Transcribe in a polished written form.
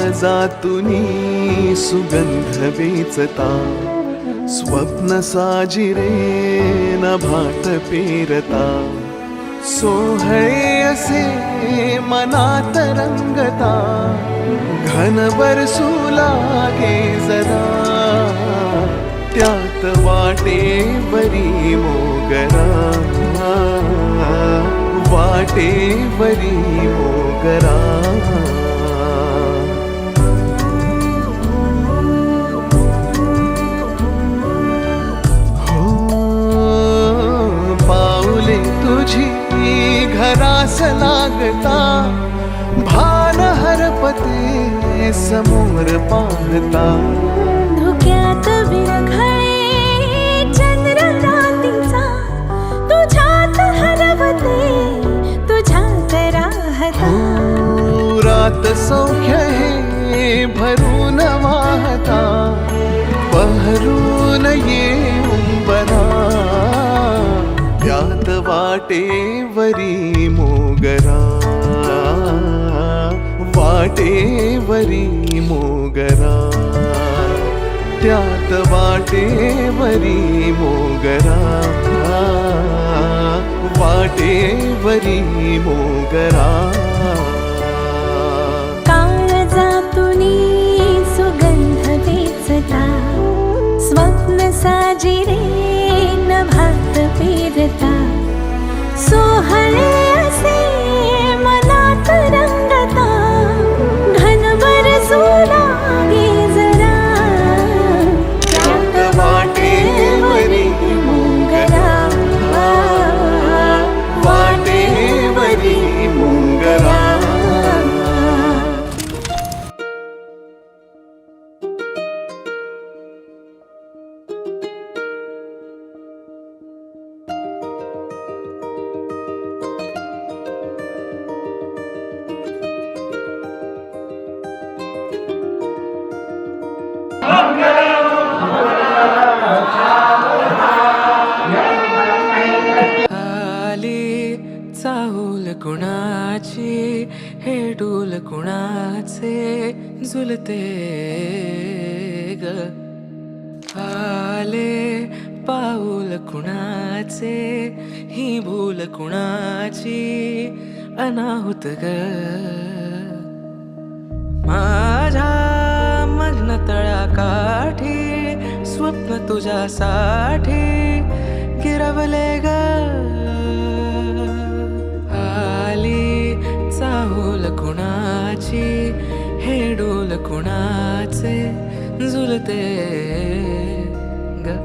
काळजातुनी सुगंध वेचता, स्वप्न साजिरे नभात पेरता, सोहळे असे मनात रंगता, घन बरसू लागे जरा, त्यात वाटेवरी मोगरा, वाटेवरी मोगरा. हो पाऊले तुझी घरास लागता, भान हरपते समोर पाहता, धुक्यात विरघळे चंद्रकांतीचा, तुझ्यात हरवते तुझ्यात राहता. रात सौख्य हे भरून वाहता, बहरून ये उंबरा, त्यात वाटेवरी मोगरा, वाटेवरी मोगरा, त्यात वाटेवरी मोगरा, वाटेवरी मोगरा. काळजातुनी सुगंध वेचता, स्वप्न साजिरे नभात पेरता, सोहळे असे मनात रंगता, घन बरसू लागे जरा, त्यात वाटेवरी मोगरा, वाटेवरी मोगरा. आली चाहूल कुणाची, हे डोल कुणाचे झुलते ग. आले पाऊल कुणाचे, ही भूल कुणाची अनाहुत ग. माझ्या मग्न तळाकाठी स्वप्न तुझ्यासाठी गिरवले ग. आली चाहूल कुणाची, हे डोल कुणाचे झुलते ग.